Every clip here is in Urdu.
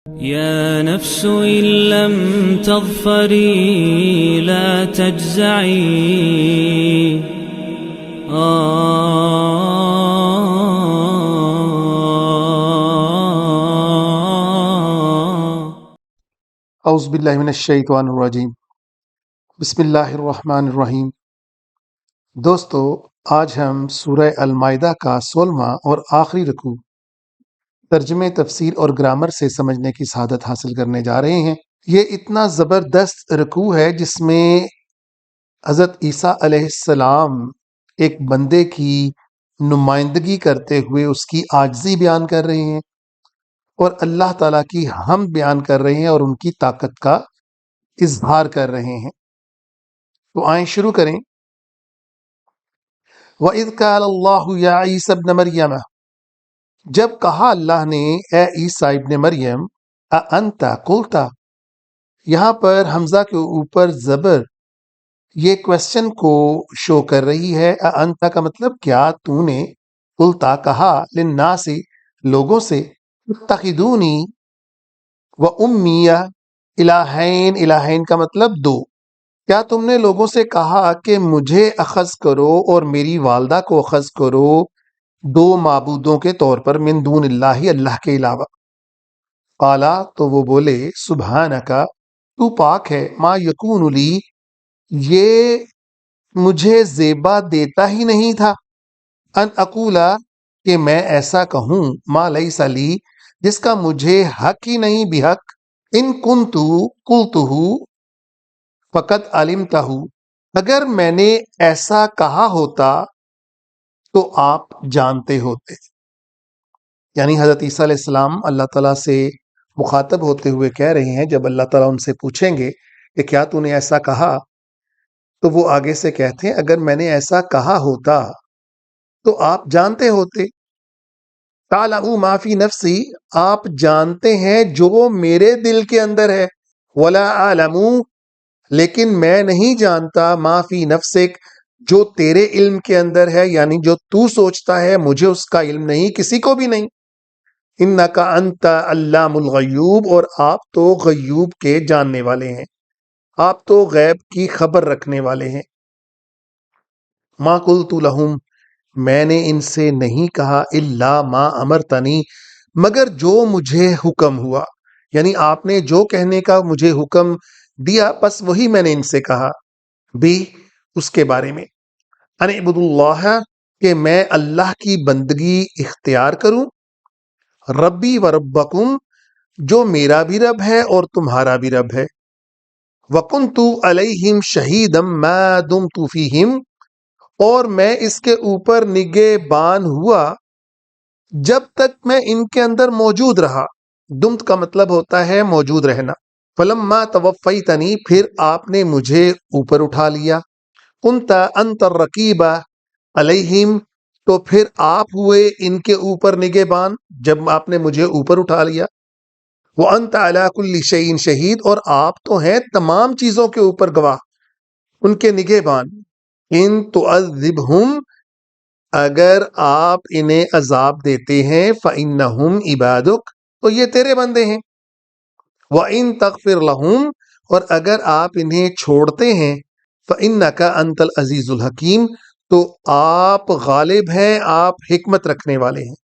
يا نفس إن لم تظفري لا تجزعي اعوذ باللہ من الشیطان الرجیم بسم اللہ الرحمن الرحیم۔ دوستو، آج ہم سورہ المائدہ کا 16واں اور آخری رکوع ترجمے، تفسیر اور گرامر سے سمجھنے کی سعادت حاصل کرنے جا رہے ہیں۔ یہ اتنا زبردست رکوع ہے جس میں حضرت عیسیٰ علیہ السلام ایک بندے کی نمائندگی کرتے ہوئے اس کی عاجزی بیان کر رہے ہیں اور اللہ تعالیٰ کی حمد بیان کر رہے ہیں اور ان کی طاقت کا اظہار کر رہے ہیں۔ تو آئیں شروع کریں۔ وَإِذْ قَالَ اللَّهُ يَا عِيسَى ابْنَ مَرْيَمَ، جب کہا اللہ نے اے عیسیٰ ابن مریم، أَأَنْتَ قُلْتَ، یہاں پر حمزہ کے اوپر زبر یہ کویسچن کو شو کر رہی ہے۔ أَأَنْتَ کا مطلب کیا تو نے، قُلْتَ کہا، لِلنَّاسِ لوگوں سے، اتخذونی وَأُمِّيَ الہین، الہین کا مطلب دو، کیا تم نے لوگوں سے کہا کہ مجھے اخذ کرو اور میری والدہ کو اخذ کرو دو معبودوں کے طور پر، من دون اللہ، اللہ کے علاوہ؟ قالا، تو وہ بولے، سبحانکا، تو پاک ہے، ما یکون لی، یہ مجھے زیبا دیتا ہی نہیں تھا، ان اقولا، کہ میں ایسا کہوں، ما لیس لی، جس کا مجھے حق ہی نہیں بحق، ان کنتو قلتہ فقط علمتہ، اگر میں نے ایسا کہا ہوتا تو آپ جانتے ہوتے۔ یعنی حضرت عیسیٰ علیہ السلام اللہ تعالیٰ سے مخاطب ہوتے ہوئے کہہ رہے ہیں، جب اللہ تعالیٰ ان سے پوچھیں گے کہ کیا تو نے ایسا کہا، تو وہ آگے سے کہتے ہیں اگر میں نے ایسا کہا ہوتا تو آپ جانتے ہوتے۔ تعلم ما فی نفسی، آپ جانتے ہیں جو میرے دل کے اندر ہے، ولا اعلم، لیکن میں نہیں جانتا، ما فی نفسک، جو تیرے علم کے اندر ہے، یعنی جو تو سوچتا ہے مجھے اس کا علم نہیں، کسی کو بھی نہیں۔ انک انت علام الغیوب، اور آپ تو غیوب کے جاننے والے ہیں، آپ تو غیب کی خبر رکھنے والے ہیں۔ ما قلت لہم، میں نے ان سے نہیں کہا، الا ما امرتنی، مگر جو مجھے حکم ہوا، یعنی آپ نے جو کہنے کا مجھے حکم دیا بس وہی میں نے ان سے کہا، بھی اس کے بارے میں، ان اعبدوا اللہ، کہ میں اللہ کی بندگی اختیار کروں، ربی و ربکم، جو میرا بھی رب ہے اور تمہارا بھی رب ہے، وکنت علیہم شہیدا ما دمت فیہم، اور میں اس کے اوپر نگہبان ہوا جب تک میں ان کے اندر موجود رہا۔ دمت کا مطلب ہوتا ہے موجود رہنا۔ فلما توفیتنی، پھر آپ نے مجھے اوپر اٹھا لیا، کنت انت الرقیب علیہم، تو پھر آپ ہوئے ان کے اوپر نگہبان جب آپ نے مجھے اوپر اٹھا لیا۔ وانت علی کل شیء شہید، اور آپ تو ہیں تمام چیزوں کے اوپر گواہ، ان کے نگہبان۔ ان تعذبہم، اگر آپ انہیں عذاب دیتے ہیں، فإنہم عبادک، تو یہ تیرے بندے ہیں، وَإِن تغفر لہم، اور اگر آپ انہیں چھوڑتے ہیں، فإنک انت العزیز الحکیم، تو آپ غالب ہیں، آپ حکمت رکھنے والے ہیں۔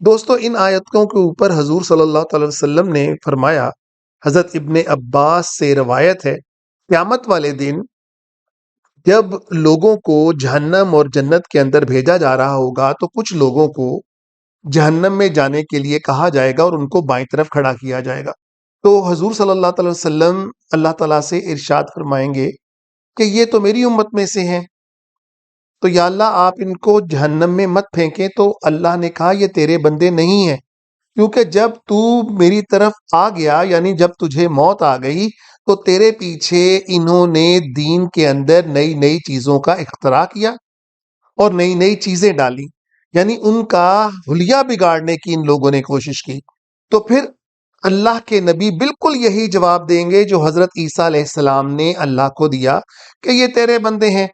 دوستو، ان آیتوں کے اوپر حضور صلی اللہ تعالی وسلم نے فرمایا، حضرت ابن عباس سے روایت ہے، قیامت والے دن جب لوگوں کو جہنم اور جنت کے اندر بھیجا جا رہا ہوگا تو کچھ لوگوں کو جہنم میں جانے کے لیے کہا جائے گا اور ان کو بائیں طرف کھڑا کیا جائے گا۔ تو حضور صلی اللہ تعالی وسلم اللہ تعالیٰ سے ارشاد فرمائیں گے کہ یہ تو میری امت میں سے ہیں، تو یا اللہ آپ ان کو جہنم میں مت پھینکیں۔ تو اللہ نے کہا یہ تیرے بندے نہیں ہیں، کیونکہ جب تو میری طرف آ گیا، یعنی جب تجھے موت آ گئی، تو تیرے پیچھے انہوں نے دین کے اندر نئی نئی چیزوں کا اختراع کیا اور نئی نئی چیزیں ڈالی، یعنی ان کا حلیہ بگاڑنے کی ان لوگوں نے کوشش کی۔ تو پھر اللہ کے نبی بالکل یہی جواب دیں گے جو حضرت عیسیٰ علیہ السلام نے اللہ کو دیا کہ یہ تیرے بندے ہیں،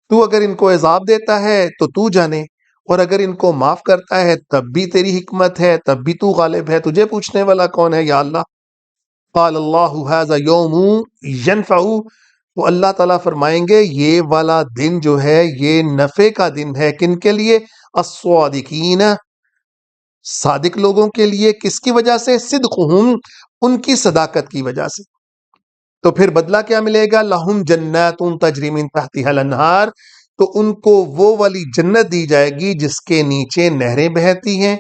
تو اگر ان کو عذاب دیتا ہے تو تو جانے، اور اگر ان کو معاف کرتا ہے تب بھی تیری حکمت ہے، تب بھی تو غالب ہے، تجھے پوچھنے والا کون ہے یا اللہ؟ قال اللہ ھذا یوم ینفع، تو اللہ تعالیٰ فرمائیں گے یہ والا دن جو ہے یہ نفع کا دن ہے، کن کے لیے؟ الصادقین، صادق لوگوں کے لیے۔ کس کی وجہ سے؟ صدقہم، ان کی صداقت کی وجہ سے۔ تو پھر بدلہ کیا ملے گا؟ لہم جنات تجری من تحتها الانہار، تو ان کو وہ والی جنت دی جائے گی جس کے نیچے نہریں بہتی ہیں،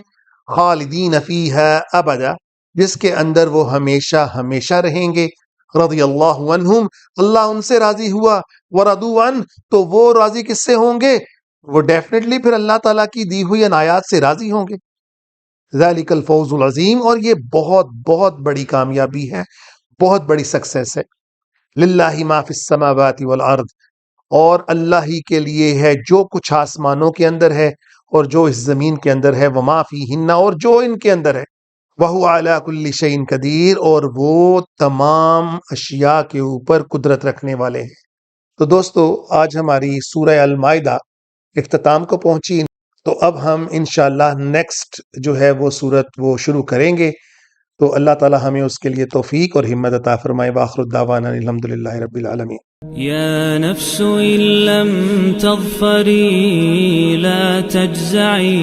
خالدین فیہا ابدا، جس کے اندر وہ ہمیشہ ہمیشہ رہیں گے۔ رضی اللہ عنہم، اللہ ان سے راضی ہوا، ورضوا عنہ، تو وہ راضی کس سے ہوں گے؟ وہ ڈیفینیٹلی پھر اللہ تعالیٰ کی دی ہوئی عنایات سے راضی ہوں گے۔ ذالک الفوز العظیم، اور یہ بہت بہت بڑی کامیابی ہے، بہت بڑی سکسیس ہے۔ للہ ما فی السماوات والارض، اور اللہ ہی کے لیے ہے جو کچھ آسمانوں کے اندر ہے اور جو اس زمین کے اندر ہے، وما فیہن، اور جو ان کے اندر ہے، وہو علی کل شیء قدیر، اور وہ تمام اشیاء کے اوپر قدرت رکھنے والے ہیں۔ تو دوستو آج ہماری سورہ المائدہ اختتام کو پہنچی، تو اب ہم انشاءاللہ نیکسٹ جو ہے وہ سورت وہ شروع کریں گے۔ تو اللہ تعالی ہمیں اس کے لیے توفیق اور ہمت عطا فرمائے۔ وآخر الدعوانا الحمدللہ رب العالمین۔ يا نفس إن لم تظفري لا تجزعي